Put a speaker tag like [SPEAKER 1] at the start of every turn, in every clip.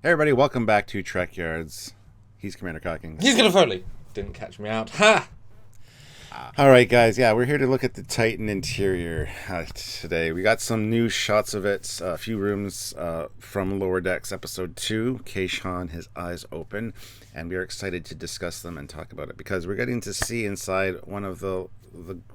[SPEAKER 1] Hey everybody, welcome back to Trekyards. He's Commander Cockings.
[SPEAKER 2] He's gonna Foley. Didn't catch me out. Ha!
[SPEAKER 1] Alright guys, yeah, we're here to look at the Titan interior today. We got some new shots of it, a few rooms from Lower Decks Episode 2, Keishan, His Eyes Open, and we are excited to discuss them and talk about it because we're getting to see inside one of the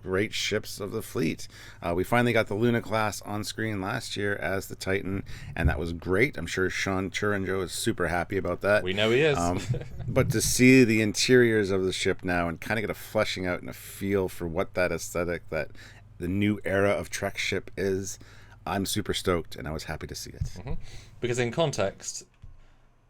[SPEAKER 1] great ships of the fleet. We finally got the Luna class on screen last year as the Titan, and that was great. I'm sure Sean Turanjo is super happy about that.
[SPEAKER 2] We know he is.
[SPEAKER 1] But to see the interiors of the ship now and kind of get a fleshing out and a feel for what that aesthetic, that the new era of Trek ship is, I'm super stoked, and I was happy to see it.
[SPEAKER 2] Mm-hmm. Because in context,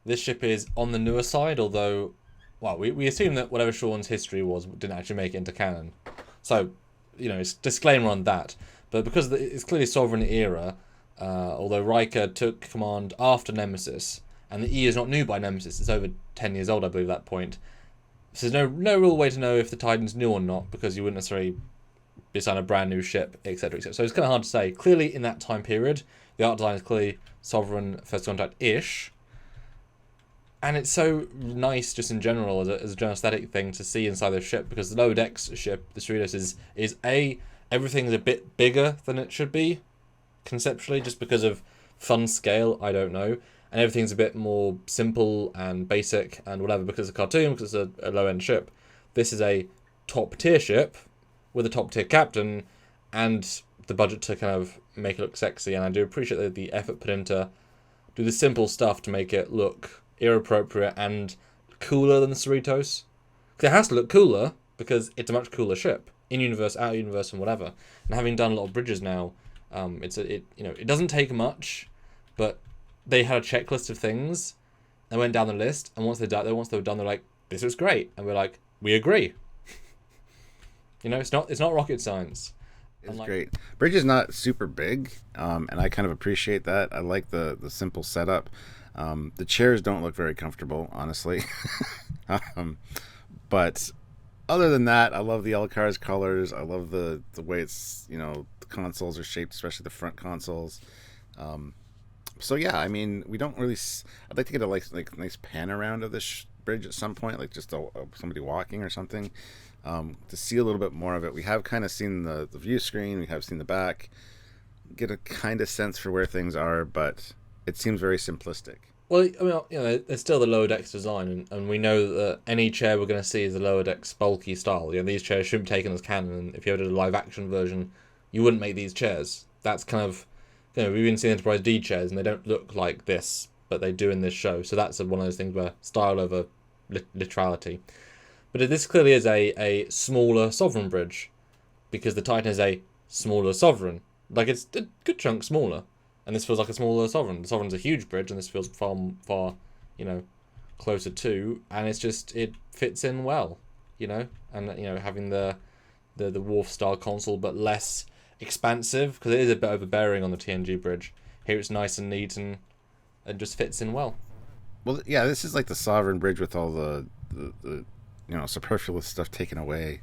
[SPEAKER 2] this ship is on the newer side, although, well, we assume that whatever Sean's history was didn't actually make it into canon. So, it's disclaimer on that. But because it's clearly Sovereign era, although Riker took command after Nemesis, and the E is not new by Nemesis, it's over 10 years old, I believe, at that point. So there's no real way to know if the Titan's new or not, because you wouldn't necessarily design a brand new ship, etc., etc. So it's kind of hard to say. Clearly, in that time period, the art design is clearly Sovereign First Contact-ish. And it's so nice, just in general, as a general aesthetic thing, to see inside the ship, because the Lower Decks ship, the Cerritos, is everything's a bit bigger than it should be, conceptually, just because of fun scale, I don't know. And everything's a bit more simple and basic and whatever, because it's a cartoon, because it's a low-end ship. This is a top-tier ship with a top-tier captain and the budget to kind of make it look sexy. And I do appreciate the effort put into do the simple stuff to make it look era-appropriate and cooler than the Cerritos. Because it has to look cooler, because it's a much cooler ship. In-universe, out-universe, and whatever. And having done a lot of bridges now, it doesn't take much, but they had a checklist of things. They went down the list, and once they were done, they're like, "This was great," and we're like, "We agree." It's not rocket science.
[SPEAKER 1] It's great. Bridge is not super big, and I kind of appreciate that. I like the simple setup. The chairs don't look very comfortable, honestly. But other than that, I love the Elcar's colors. I love the way it's, the consoles are shaped, especially the front consoles. So yeah, I mean, we don't really. I'd like to get a nice pan around of this bridge at some point, like just somebody walking or something, to see a little bit more of it. We have kind of seen the view screen. We have seen the back. Get a kind of sense for where things are, but it seems very simplistic.
[SPEAKER 2] Well, I mean, it's still the Lower Decks design, and we know that any chair we're going to see is the Lower Decks bulky style. These chairs shouldn't be taken as canon, and if you had a live-action version, you wouldn't make these chairs. That's kind of, we've been seeing Enterprise D chairs, and they don't look like this, but they do in this show. So that's one of those things where style over literality. But this clearly is a smaller Sovereign bridge, because the Titan is a smaller Sovereign. Like, it's a good chunk smaller. And this feels like a smaller Sovereign. The Sovereign's a huge bridge, and this feels far, closer to. And it fits in well, And, having the wharf style console, but less expansive, because it is a bit overbearing on the TNG bridge. Here it's nice and neat and just fits in well.
[SPEAKER 1] Well, yeah, this is like the Sovereign bridge with all the superfluous stuff taken away.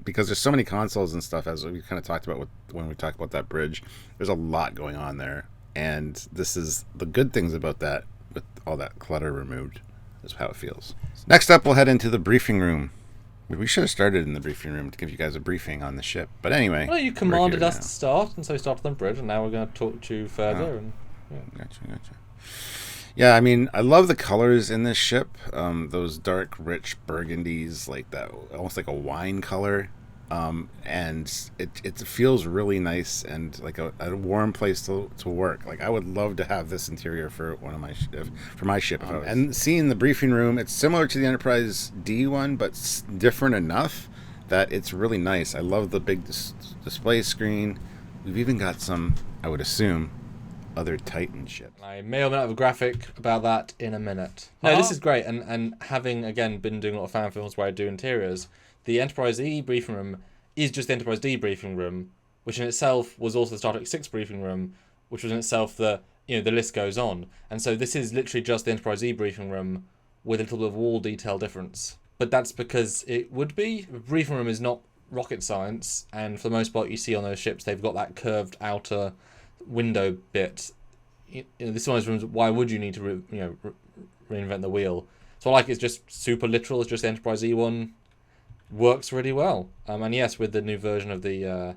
[SPEAKER 1] Because there's so many consoles and stuff, as we kind of talked about when we talked about that bridge. There's a lot going on there, and this is the good things about that, with all that clutter removed, is how it feels. Next up, we'll head into the briefing room. We should have started in the briefing room to give you guys a briefing on the ship, but anyway.
[SPEAKER 2] Well, you commanded us to start, and so we started on the bridge, and now we're going to talk to you further.
[SPEAKER 1] Gotcha. Yeah, I mean, I love the colors in this ship. Those dark, rich burgundies, like that, almost like a wine color. And it feels really nice and like a warm place to work. Like, I would love to have this interior for my ship. And seeing the briefing room, it's similar to the Enterprise D one, but different enough that it's really nice. I love the big display screen. We've even got some, I would assume, other Titan ships.
[SPEAKER 2] I may or may not have a graphic about that in a minute. No, this is great, and having, again, been doing a lot of fan films where I do interiors, the Enterprise E briefing room is just the Enterprise D briefing room, which in itself was also the Star Trek 6 briefing room, which was in itself the list goes on. And so this is literally just the Enterprise E briefing room with a little bit of wall detail difference. But that's because it would be. The briefing room is not rocket science, and for the most part you see on those ships they've got that curved outer window bit, this is one of those rooms. Why would you need to reinvent the wheel? So I like it's just super literal. It's just the Enterprise E one works really well. And yes, with the new version of the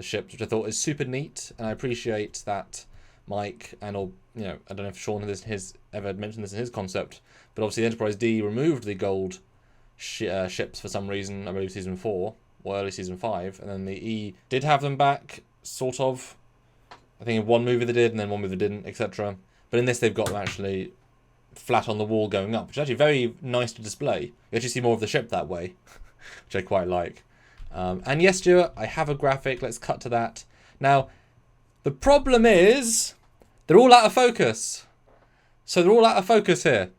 [SPEAKER 2] ships, which I thought is super neat, and I appreciate that Mike and I don't know if Sean ever mentioned this in his concept, but obviously the Enterprise D removed the gold ships for some reason. I believe season 4 or early season 5, and then the E did have them back, sort of. I think in one movie they did, and then one movie they didn't, etc. But in this, they've got them actually flat on the wall going up, which is actually very nice to display. You actually see more of the ship that way, which I quite like. And yes, Stuart, I have a graphic. Let's cut to that. Now, the problem is they're all out of focus. So they're all out of focus here.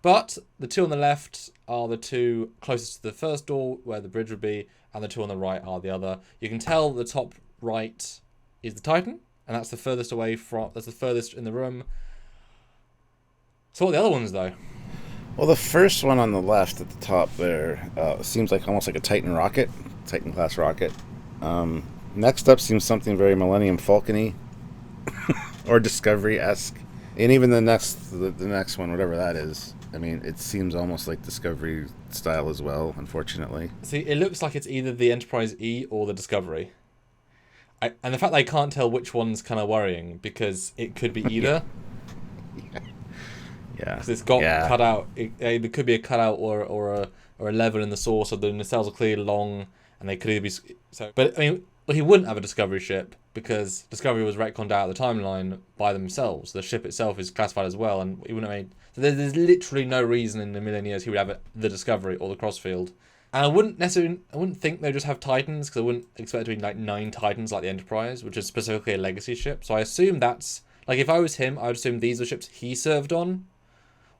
[SPEAKER 2] But the two on the left are the two closest to the first door where the bridge would be, and the two on the right are the other. You can tell the top right is the Titan, and that's the furthest away from, that's the furthest in the room. So what are the other ones, though?
[SPEAKER 1] Well, the first one on the left at the top there seems like almost like a Titan rocket, Titan class rocket. Next up seems something very Millennium Falcon-y or Discovery-esque. And even the next one, whatever that is, I mean, it seems almost like Discovery style as well, unfortunately.
[SPEAKER 2] See, it looks like it's either the Enterprise E or the Discovery. And the fact that I can't tell which one's kind of worrying, because it could be either.
[SPEAKER 1] Yeah.
[SPEAKER 2] Because it's got cut out. It could be a cutout or a level in the source, or the nacelles are clearly long, and they could either be so. But I mean, he wouldn't have a Discovery ship because Discovery was retconned out of the timeline by themselves. The ship itself is classified as well, and he wouldn't have made. So there's literally no reason in a million years he would have the Discovery or the Crossfield. And I wouldn't think they'd just have Titans, because I wouldn't expect it to be like 9 Titans like the Enterprise, which is specifically a legacy ship. So I assume that's like, if I was him, I would assume these are ships he served on,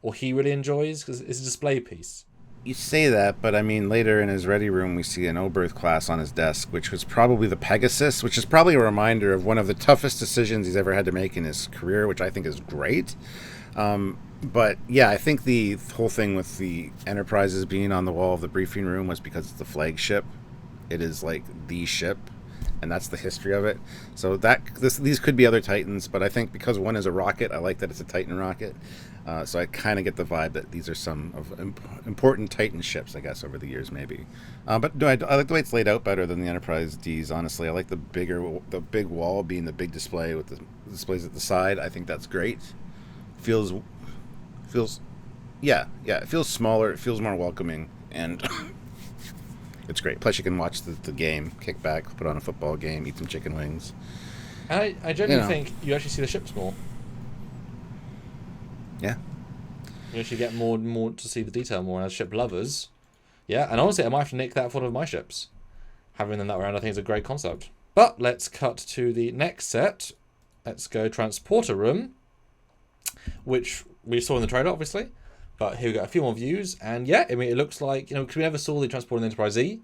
[SPEAKER 2] or he really enjoys, because it's a display piece.
[SPEAKER 1] You say that, but I mean, later in his ready room, we see an Oberth class on his desk, which was probably the Pegasus, which is probably a reminder of one of the toughest decisions he's ever had to make in his career, which I think is great. But yeah, I think the whole thing with the Enterprises being on the wall of the briefing room was because it's the flagship. It is like the ship, and that's the history of it. So these could be other Titans, but I think because one is a rocket, I like that it's a Titan rocket. So I kind of get the vibe that these are some of important Titan ships, I guess, over the years, maybe. But no, I like the way it's laid out better than the Enterprise D's, honestly. I like the big wall being the big display with the displays at the side. I think that's great. Feels it feels smaller, it feels more welcoming, and it's great. Plus you can watch the game, kick back, put on a football game, eat some chicken wings.
[SPEAKER 2] And I genuinely think you actually see the ships more.
[SPEAKER 1] Yeah.
[SPEAKER 2] You actually get more to see the detail more as ship lovers. Yeah, and honestly I might have to nick that for one of my ships. Having them that way around I think is a great concept. But let's cut to the next set. Let's go Transporter Room, which we saw in the trailer, obviously, but here we got a few more views, and yeah, I mean, it looks like, because we never saw the Transporter in the Enterprise E,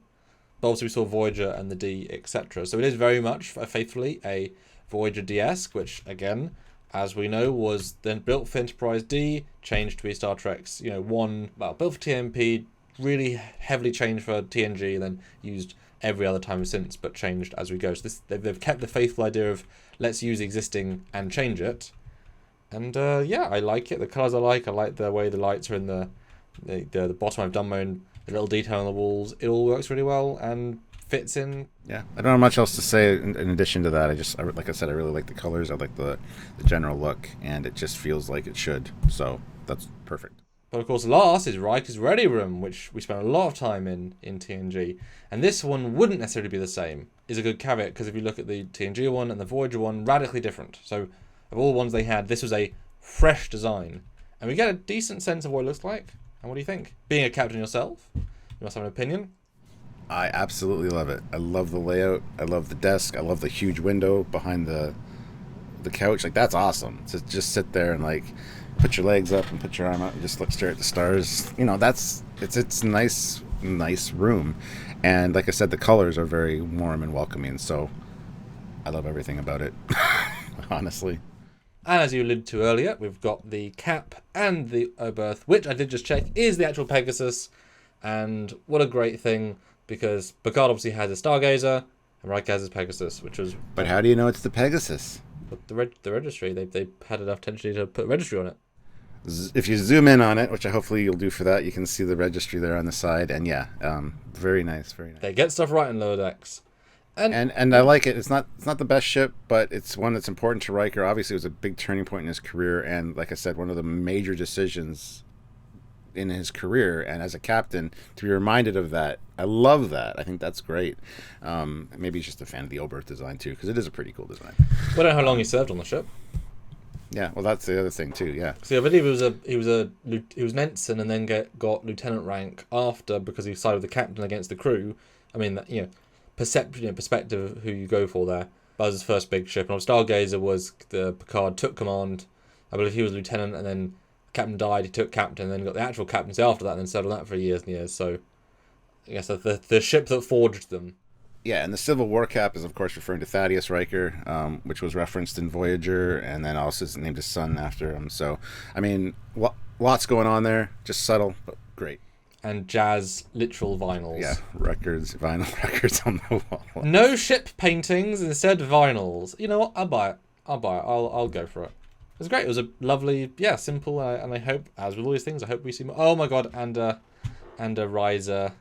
[SPEAKER 2] but obviously we saw Voyager and the D, etc. So it is very much, faithfully, a Voyager D-esque, which, again, as we know, was then built for Enterprise D, changed to be Star Trek's, built for TMP, really heavily changed for TNG, then used every other time since, but changed as we go. So they've kept the faithful idea of, let's use existing and change it. And yeah, I like it. The colours I like the way the lights are in the bottom. I've done my own little detail on the walls. It all works really well and fits in. Yeah, I
[SPEAKER 1] don't have much else to say in addition to that. Like I said, I really like the colours. I like the general look, and it just feels like it should. So that's perfect.
[SPEAKER 2] But of course, last is Rikers Ready Room, which we spent a lot of time in TNG. And this one wouldn't necessarily be the same. Is a good caveat, because if you look at the TNG one and the Voyager one, radically different. So of all the ones they had, this was a fresh design. And we get a decent sense of what it looks like. And what do you think? Being a captain yourself, you must have an opinion.
[SPEAKER 1] I absolutely love it. I love the layout. I love the desk. I love the huge window behind the couch. Like, that's awesome. To just sit there and, like, put your legs up and put your arm out and just look straight at the stars. It's a nice room. And like I said, the colors are very warm and welcoming. So I love everything about it, honestly.
[SPEAKER 2] And as you alluded to earlier, we've got the Cap and the Oberth, which I did just check is the actual Pegasus. And what a great thing, because Picard obviously has a Stargazer, and Riker has his Pegasus, which was...
[SPEAKER 1] But how do you know it's the Pegasus?
[SPEAKER 2] But the registry, they've had enough attention to put a registry on it.
[SPEAKER 1] If you zoom in on it, which hopefully you'll do for that, you can see the registry there on the side, and yeah, very nice, very nice.
[SPEAKER 2] They get stuff right in Lower Decks.
[SPEAKER 1] And I like it. It's not the best ship, but it's one that's important to Riker. Obviously, it was a big turning point in his career, and like I said, one of the major decisions in his career. And as a captain, to be reminded of that, I love that. I think that's great. Maybe he's just a fan of the Oberth design too, because it is a pretty cool design.
[SPEAKER 2] We don't know how long he served on the ship.
[SPEAKER 1] Yeah, well, that's the other thing too. Yeah.
[SPEAKER 2] See, I believe he was an ensign and then got lieutenant rank after, because he sided with the captain against the crew. I mean, perspective of who you go for there. That was his first big ship. And on Stargazer was the Picard took command. I believe he was lieutenant, and then captain died. He took captain, and then got the actual captaincy after that, and then served on that for years and years. So I guess the ship that forged them.
[SPEAKER 1] Yeah, and the Civil War cap is, of course, referring to Thaddeus Riker, which was referenced in Voyager, and then also named his son after him. So, I mean, lots going on there. Just subtle, but great.
[SPEAKER 2] And jazz literal vinyls.
[SPEAKER 1] Yeah, vinyl records on the wall.
[SPEAKER 2] No ship paintings, instead vinyls. You know what? I'll buy it. I'll go for it. It was great. It was a lovely, simple, and I hope, as with all these things, I hope we see more. Oh my god, and a riser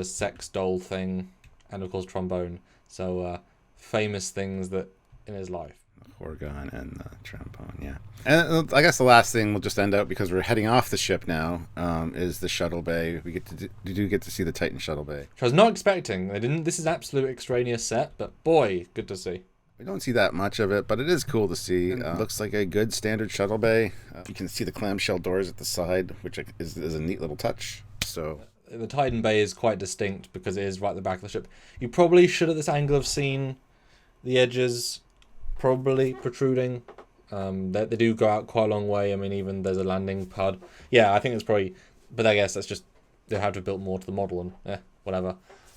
[SPEAKER 2] sex doll thing. And of course trombone. So famous things that in his life.
[SPEAKER 1] Organ and the trombone, yeah. And I guess the last thing we'll just end out, because we're heading off the ship now, is the shuttle bay. We do get to see the Titan shuttle bay,
[SPEAKER 2] which I was not expecting. They didn't. This is absolute extraneous set, but boy, good to see.
[SPEAKER 1] We don't see that much of it, but it is cool to see. Looks like a good standard shuttle bay. You can see the clamshell doors at the side, which is a neat little touch. So.
[SPEAKER 2] The Titan Bay is quite distinct because it is right at the back of the ship. You probably should at this angle have seen the edges probably protruding. They do go out quite a long way. I mean, even there's a landing pad. Yeah, I think it's probably... But I guess that's just... They have to have built more to the model and whatever.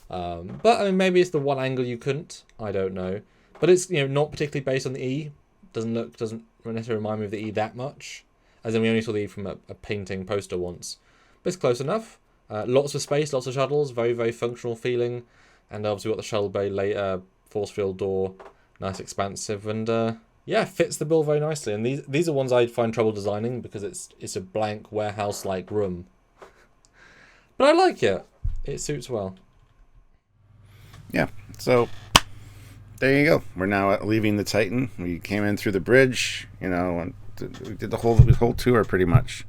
[SPEAKER 2] But I mean, maybe it's the one angle you couldn't. I don't know. But it's not particularly based on the E. Doesn't necessarily remind me of the E that much. As in, we only saw the E from a painting poster once. But it's close enough. Lots of space, lots of shuttles, very, very functional feeling. And obviously we've got the shuttle bay later, force field door, nice expansive, and fits the bill very nicely. And these are ones I find trouble designing because it's a blank warehouse-like room. But I like it. It suits well.
[SPEAKER 1] Yeah, so there you go. We're now leaving the Titan. We came in through the bridge, and we did the whole tour pretty much.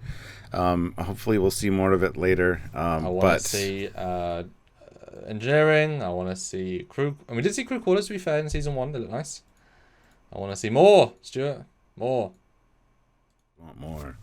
[SPEAKER 1] Hopefully we'll see more of it later. I
[SPEAKER 2] want to see engineering. I want to see crew. And we did see crew quarters, to be fair, in season 1. They look nice. I want to see more, Stuart. More.
[SPEAKER 1] Want more.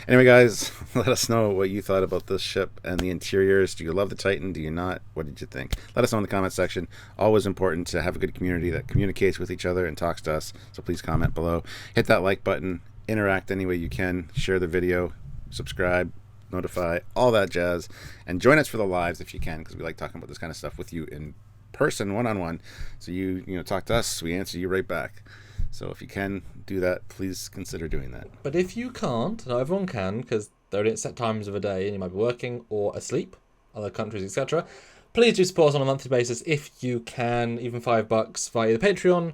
[SPEAKER 1] Anyway, guys, let us know what you thought about this ship and the interiors. Do you love the Titan? Do you not? What did you think? Let us know in the comment section. Always important to have a good community that communicates with each other and talks to us. So please comment below. Hit that like button. Interact any way you can. Share the video. Subscribe, notify, all that jazz, and join us for the lives if you can, because we like talking about this kind of stuff with you in person, one-on-one. So you talk to us, we answer you right back. So if you can do that, please consider doing that.
[SPEAKER 2] But if you can't, not everyone can, because they're at set times of a day and you might be working or asleep, other countries, etc. Please do support us on a monthly basis if you can, even $5 via either Patreon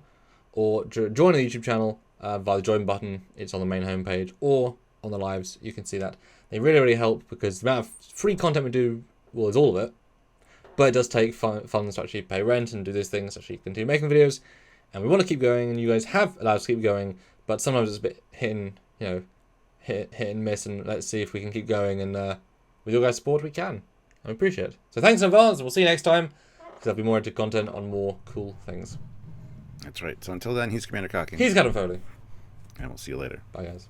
[SPEAKER 2] or join the YouTube channel via the join button. It's on the main homepage, or on the lives. You can see that they really, really help, because the amount of free content we do, well, is all of it, but it does take funds to actually pay rent and do these things to actually continue making videos, and we want to keep going, and you guys have allowed us to keep going, but sometimes it's a bit hit and miss, and let's see if we can keep going, and with your guys' support we can. I appreciate it. So thanks in advance, and we'll see you next time, because there'll be more into content on more cool things.
[SPEAKER 1] That's right. So until then, he's Commander Cocking.
[SPEAKER 2] He's Captain Foley.
[SPEAKER 1] And we'll see you later.
[SPEAKER 2] Bye, guys.